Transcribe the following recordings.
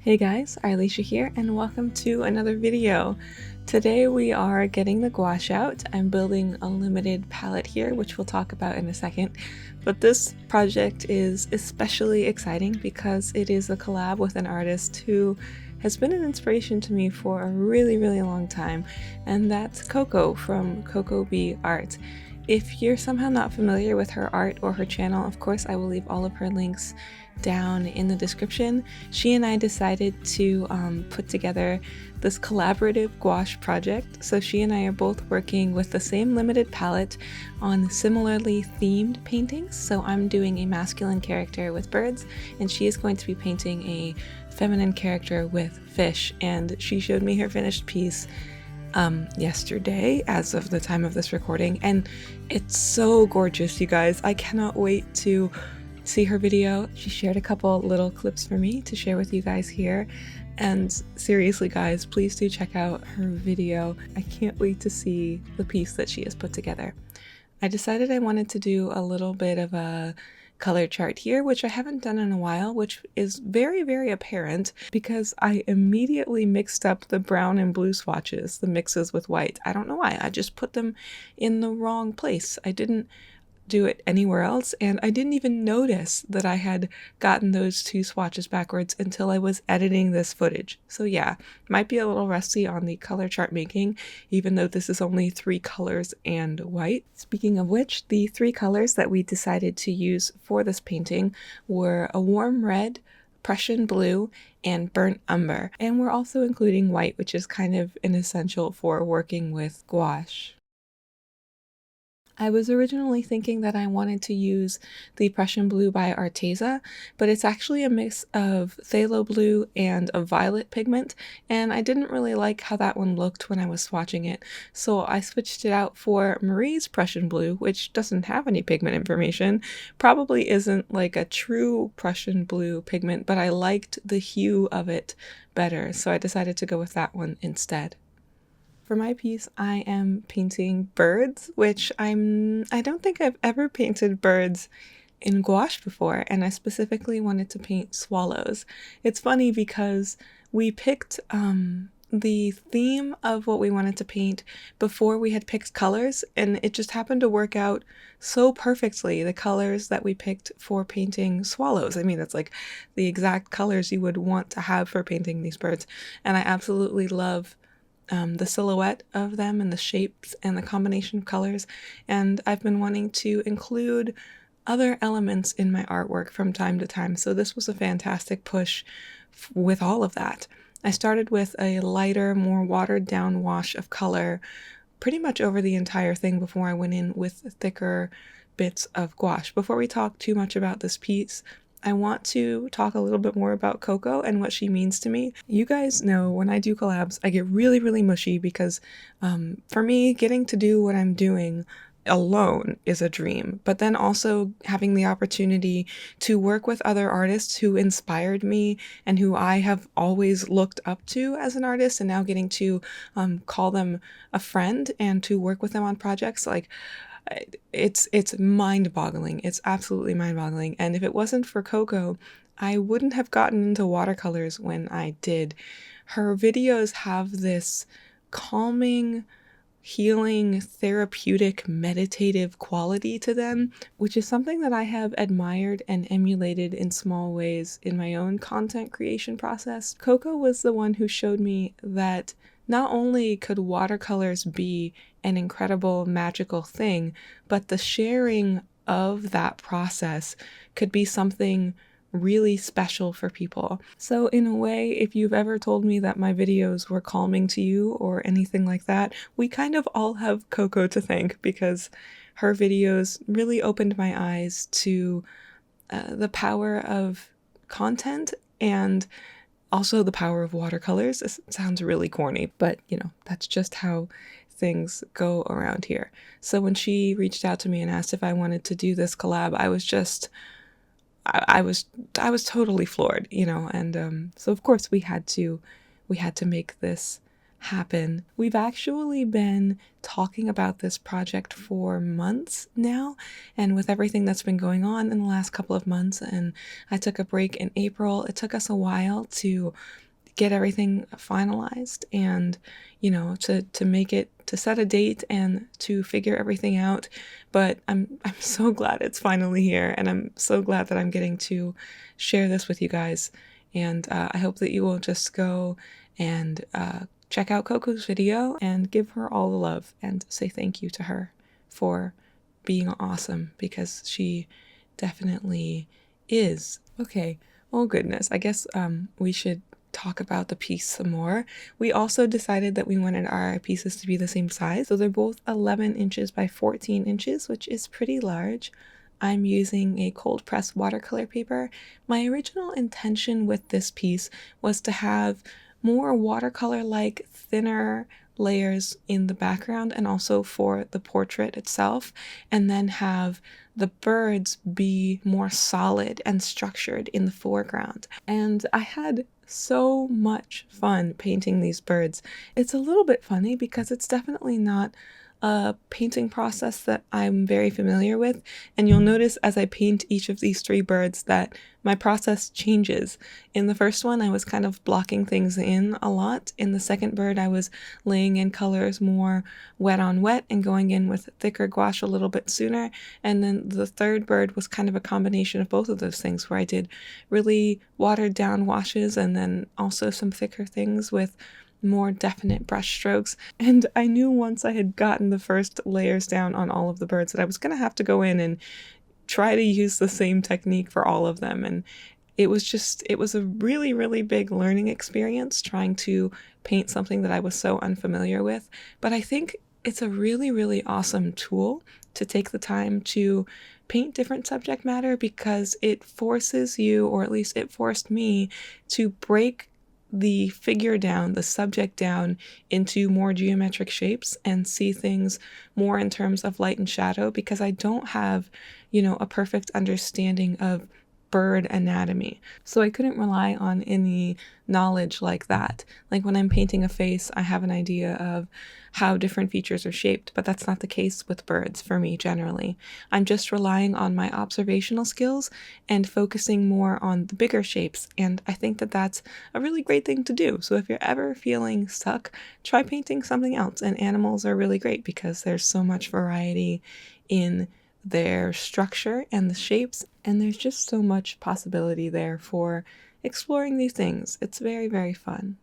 Hey guys, Arleesha here and welcome to another video. Today we are getting the gouache out. I'm building a limited palette here, which we'll talk about in a second. But this project is especially exciting because it is a collab with an artist who has been an inspiration to me for a really long time, and that's Coco from Coco Bee Art. If you're somehow not familiar with her art or her channel, of course I will leave all of her links down in the description. She and I decided to put together this collaborative gouache project. So she and I are both working with the same limited palette on similarly themed paintings. So I'm doing a masculine character with birds, and she is going to be painting a feminine character with fish. And she showed me her finished piece yesterday as of the time of this recording, and it's so gorgeous, you guys. I cannot wait to see her video. She shared a couple little clips for me to share with you guys here, and seriously guys, please do check out her video. I can't wait to see the piece that she has put together. I decided I wanted to do a little bit of a color chart here, which I haven't done in a while, which is very apparent because I immediately mixed up the brown and blue swatches, the mixes with white. I don't know why, I just put them in the wrong place. I didn't do it anywhere else, and I didn't even notice that I had gotten those two swatches backwards until I was editing this footage. So yeah, might be a little rusty on the color chart making, even though this is only 3 colors and white. Speaking of which, the 3 colors that we decided to use for this painting were a warm red, Prussian blue, and burnt umber. And we're also including white, which is kind of an essential for working with gouache. I was originally thinking that I wanted to use the Prussian blue by Arleesha, but it's actually a mix of phthalo blue and a violet pigment, and I didn't really like how that one looked when I was swatching it, so I switched it out for Marie's Prussian blue, which doesn't have any pigment information, probably isn't like a true Prussian blue pigment, but I liked the hue of it better, so I decided to go with that one instead. For my piece, I am painting birds, which I don't think I've ever painted birds in gouache before, and I specifically wanted to paint swallows. It's funny because we picked the theme of what we wanted to paint before we had picked colors, and it just happened to work out so perfectly, the colors that we picked for painting swallows. I mean, that's like the exact colors you would want to have for painting these birds, and I absolutely love the silhouette of them and the shapes and the combination of colors, and I've been wanting to include other elements in my artwork from time to time, so this was a fantastic push with all of that. I started with a lighter, more watered down wash of color pretty much over the entire thing before I went in with thicker bits of gouache. Before we talk too much about this piece, I want to talk a little bit more about Coco and what she means to me. You guys know when I do collabs, I get really mushy because for me, getting to do what I'm doing alone is a dream, but then also having the opportunity to work with other artists who inspired me and who I have always looked up to as an artist, and now getting to call them a friend and to work with them on projects, like it's mind-boggling. It's absolutely mind-boggling. And if it wasn't for Coco, I wouldn't have gotten into watercolors when I did. Her videos have this calming, healing, therapeutic, meditative quality to them, which is something that I have admired and emulated in small ways in my own content creation process. Coco was the one who showed me that not only could watercolors be an incredible magical thing, but the sharing of that process could be something really special for people. So in a way, if you've ever told me that my videos were calming to you or anything like that, we kind of all have Coco to thank, because her videos really opened my eyes to the power of content and also the power of watercolors. This sounds really corny, but you know, that's just how things go around here. So when she reached out to me and asked if I wanted to do this collab, I was just I was totally floored, you know, and so of course we had to make this happen. We've actually been talking about this project for months now, and with everything that's been going on in the last couple of months, and I took a break in April, it took us a while to get everything finalized and, to make it, to set a date and to figure everything out. But I'm so glad it's finally here, and I'm so glad that I'm getting to share this with you guys. And I hope that you will just go and check out Coco's video and give her all the love and say thank you to her for being awesome, because she definitely is. Okay, oh goodness, I guess we should talk about the piece some more. We also decided that we wanted our pieces to be the same size, so they're both 11 inches by 14 inches, which is pretty large. I'm using a cold press watercolor paper. My original intention with this piece was to have more watercolor-like thinner layers in the background and also for the portrait itself, and then have the birds be more solid and structured in the foreground. And I had so much fun painting these birds. It's a little bit funny because it's definitely not a painting process that I'm very familiar with, and you'll notice as I paint each of these 3 birds that my process changes. In the first one, I was kind of blocking things in a lot. In the second bird, I was laying in colors more wet on wet and going in with thicker gouache a little bit sooner. And then the third bird was kind of a combination of both of those things, where I did really watered down washes and then also some thicker things with more definite brush strokes. And I knew once I had gotten the first layers down on all of the birds that I was going to have to go in and try to use the same technique for all of them. And it was a really, really big learning experience trying to paint something that I was so unfamiliar with. But I think it's a really, really awesome tool to take the time to paint different subject matter, because it forces you, or at least it forced me, to break the figure down, the subject down, into more geometric shapes and see things more in terms of light and shadow, because I don't have, a perfect understanding of bird anatomy. So I couldn't rely on any knowledge like that. Like when I'm painting a face, I have an idea of how different features are shaped, but that's not the case with birds for me generally. I'm just relying on my observational skills and focusing more on the bigger shapes, and I think that that's a really great thing to do. So if you're ever feeling stuck, try painting something else, and animals are really great because there's so much variety in their structure and the shapes, and there's just so much possibility there for exploring these things. It's very, very fun.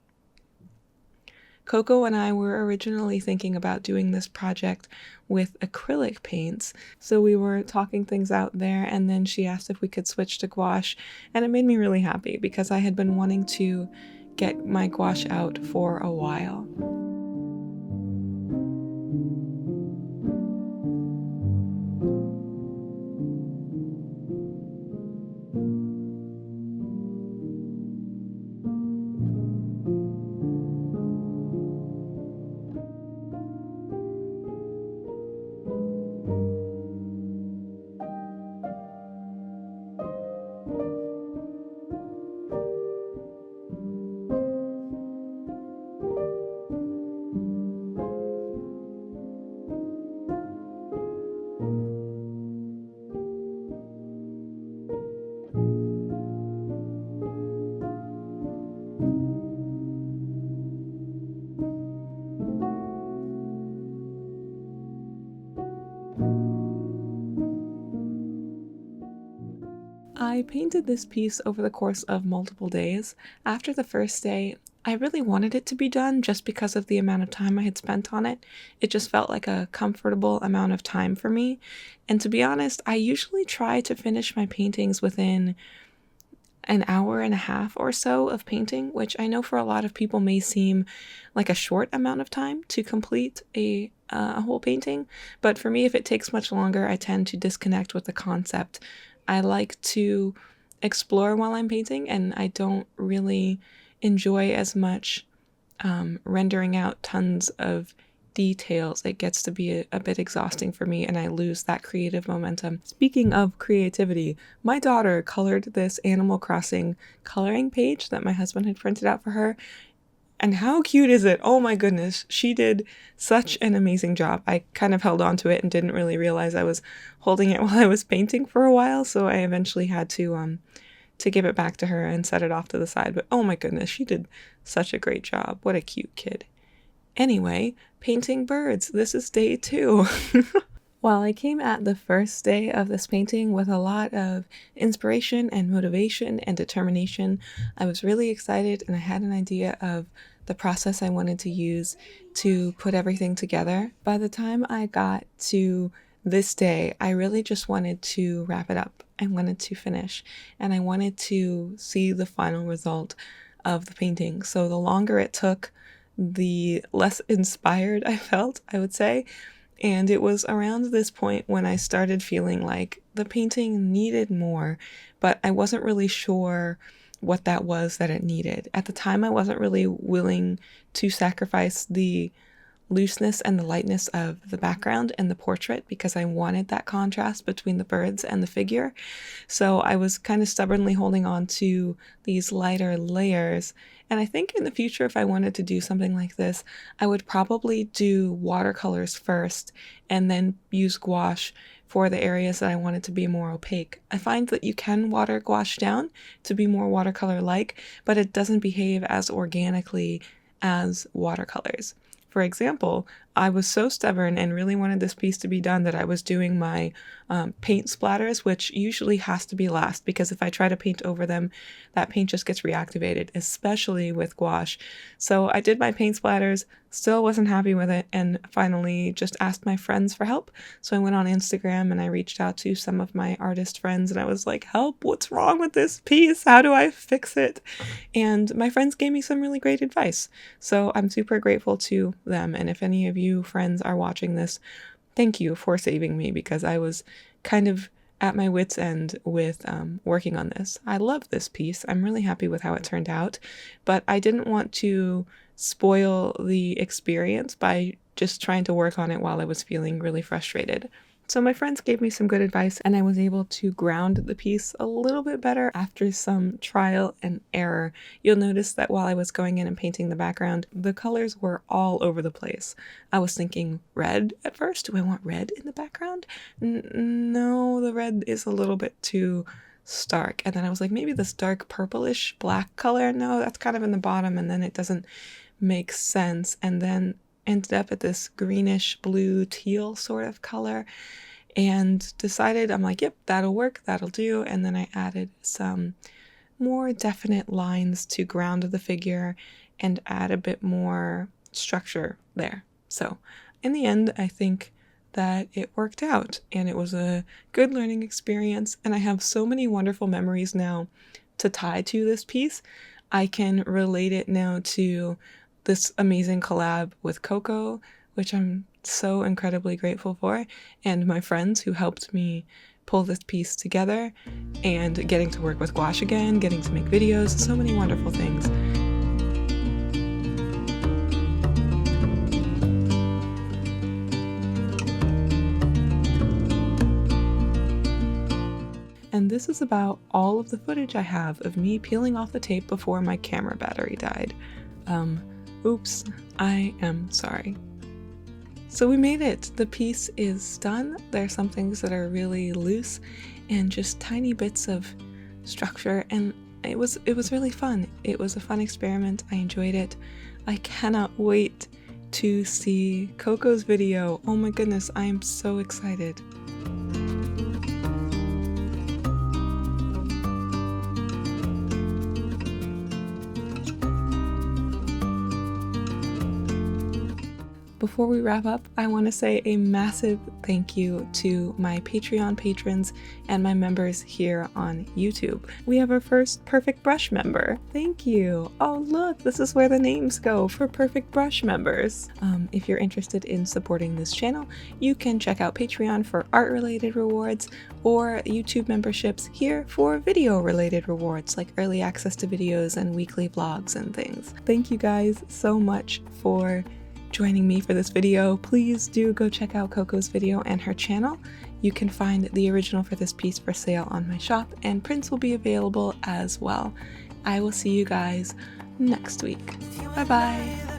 Coco and I were originally thinking about doing this project with acrylic paints, so we were talking things out there, and then she asked if we could switch to gouache, and it made me really happy because I had been wanting to get my gouache out for a while. I painted this piece over the course of multiple days. After the first day, I really wanted it to be done just because of the amount of time I had spent on it. It just felt like a comfortable amount of time for me. And to be honest, I usually try to finish my paintings within an hour and a half or so of painting, which I know for a lot of people may seem like a short amount of time to complete a whole painting. But for me, if it takes much longer, I tend to disconnect with the concept. I like to explore while I'm painting, and I don't really enjoy as much rendering out tons of details. It gets to be a bit exhausting for me, and I lose that creative momentum. Speaking of creativity, my daughter colored this Animal Crossing coloring page that my husband had printed out for her, And how cute is it? Oh my goodness, she did such an amazing job. I kind of held on to it and didn't really realize I was holding it while I was painting for a while, so I eventually had to give it back to her and set it off to the side. But oh my goodness, she did such a great job. What a cute kid. Anyway, painting birds. This is day 2. While I came at the first day of this painting with a lot of inspiration and motivation and determination, I was really excited and I had an idea of the process I wanted to use to put everything together. By the time I got to this day, I really just wanted to wrap it up. I wanted to finish and I wanted to see the final result of the painting. So the longer it took, the less inspired I felt, I would say. And it was around this point when I started feeling like the painting needed more, but I wasn't really sure what that was that it needed. At the time, I wasn't really willing to sacrifice the looseness and the lightness of the background and the portrait because I wanted that contrast between the birds and the figure. So I was kind of stubbornly holding on to these lighter layers. And I think in the future, if I wanted to do something like this, I would probably do watercolors first and then use gouache for the areas that I wanted to be more opaque. I find that you can water gouache down to be more watercolor-like, but it doesn't behave as organically as watercolors. For example, I was so stubborn and really wanted this piece to be done that I was doing my paint splatters, which usually has to be last because if I try to paint over them, that paint just gets reactivated, especially with gouache. So I did my paint splatters, still wasn't happy with it, and finally just asked my friends for help. So I went on Instagram and I reached out to some of my artist friends and I was like, help, what's wrong with this piece? How do I fix it? And my friends gave me some really great advice. So I'm super grateful to them. And if any of you friends are watching this, thank you for saving me because I was kind of at my wit's end with working on this. I love this piece. I'm really happy with how it turned out, but I didn't want to spoil the experience by just trying to work on it while I was feeling really frustrated. So my friends gave me some good advice and I was able to ground the piece a little bit better after some trial and error. You'll notice that while I was going in and painting the background, the colors were all over the place. I was thinking red at first. Do I want red in the background? No, the red is a little bit too stark. And then I was like, maybe this dark purplish black color. No, that's kind of in the bottom and then it doesn't make sense. And then ended up at this greenish blue teal sort of color and decided, I'm like, yep, that'll work, that'll do. And then I added some more definite lines to ground the figure and add a bit more structure there. So in the end, I think that it worked out and it was a good learning experience. And I have so many wonderful memories now to tie to this piece. I can relate it now to this amazing collab with Coco, which I'm so incredibly grateful for, and my friends who helped me pull this piece together, and getting to work with Gouache again, getting to make videos, so many wonderful things. And this is about all of the footage I have of me peeling off the tape before my camera battery died. Oops, I am sorry. So we made it. The piece is done. There are some things that are really loose and just tiny bits of structure, and it was really fun. It was a fun experiment. I enjoyed it. I cannot wait to see Coco's video. Oh my goodness, I am so excited. Before we wrap up, I want to say a massive thank you to my Patreon patrons and my members here on YouTube. We have our first Perfect Brush member. Thank you. Oh look, this is where the names go for Perfect Brush members. If you're interested in supporting this channel, you can check out Patreon for art-related rewards or YouTube memberships here for video-related rewards like early access to videos and weekly vlogs and things. Thank you guys so much for joining me for this video. Please do go check out Coco's video and her channel. You can find the original for this piece for sale on my shop, and prints will be available as well. I will see you guys next week. Bye bye.